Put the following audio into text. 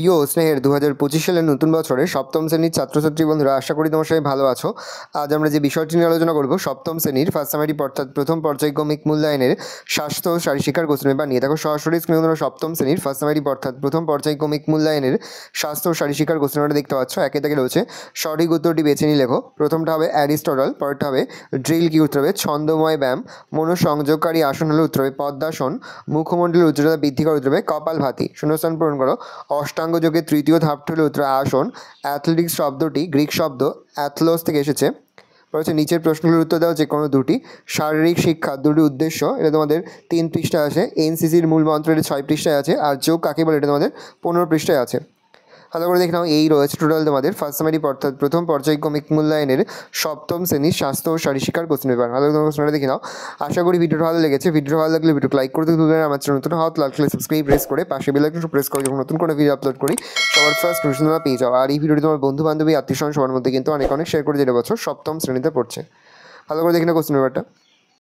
প্রিয় স্নেহের 2025 সালের নতুন বছরে সপ্তম শ্রেণীর ছাত্রছাত্রী বন্ধুরা, আশা করি তোমার সবাই ভালো আছো। আজ আমরা যে বিষয়টি নিয়ে আলোচনা করব সপ্তম শ্রেণীর ফার্স্ট সামারি অর্থাৎ প্রথম পর্যায়ক্রমিক মূল্যায়নের স্বাস্থ্য ও শারীরশিক্ষার কোশ্চেন পেপার নিয়ে। দেখো সরাসরি স্ক্রিনে তোমরা সপ্তম শ্রেণীর ফার্স্ট সামারি অর্থাৎ প্রথম পর্যায়ক্রমিক মূল্যায়নের স্বাস্থ্য ও শারীরশিক্ষার কোশ্চেন পেপারটা দেখতে পাচ্ছ। একে থেকে রয়েছে সঠিক উত্তরটি বেছে নিয়ে লেখো। প্রথমটা হবে অ্যারিস্টটল, পরেরটা হবে ড্রিল কি উত্তর হবে ছন্দময় ব্যায়াম, মনোসংযোগকারী আসন হলে উত্তর হবে পদ্মাসন, মুখমণ্ডলের উচ্চতা বৃদ্ধি করার উত্তর হবে কপালভাতি। শূন্যস্থান পূরণ করো। অষ্টাঙ্গ যোগের তৃতীয় ধাপটি হলো উত্তর আসন। অ্যাথলেটিক্স শব্দটি গ্রিক শব্দ অ্যাথলোস থেকে এসেছে। হচ্ছে নিচের প্রশ্নগুলোর উত্তর দাও যে কোনো দুটি। শারীরিক শিক্ষা দুটি উদ্দেশ্য, এটা তোমাদের 3 পৃষ্ঠায় আছে। এনসিসির মূল মন্ত্র এটা 6 পৃষ্ঠায় আছে। আর যোগ কাকে বলে এটা তোমাদের 15 পৃষ্ঠায় আছে। ভালো করে দেখে নাও, এই রয়েছে টোটাল তোমাদের ফার্স্ট সামারি অর্থাৎ প্রথম পর্যায়ক্রমিক মূল্যায়নের সপ্তম শ্রেণীর স্বাস্থ্য ও শারীরশিক্ষার কোশ্চেন পেপার। ভালো করে প্রশ্নটা দেখে নাও। আশা করি ভিডিওটা ভালো লেগেছে। ভিডিও ভালো লাগলে ভিডিও লাইক করতে ভুলবেন না। আমার চ্যানেল নতুন হওয়া লাইক করে সাবস্ক্রাইব প্রেস করে পাশে বেল আইকনটা প্রেস করে যখন নতুন করে ভিডিও আপলোড করি সবার ফার্স্ট নোটিফিকেশন তোমরা পেয়ে যাও। আর এই ভিডিওটি তোমার বন্ধু বান্ধবী আত্মীয় স্বজন সবার মধ্যে কিন্তু অনেক শেয়ার করে দিতে বছর সপ্তম শ্রেণীতে পড়ছে। ভালো করে দেখে নাও কোশ্চেন পেপারটা।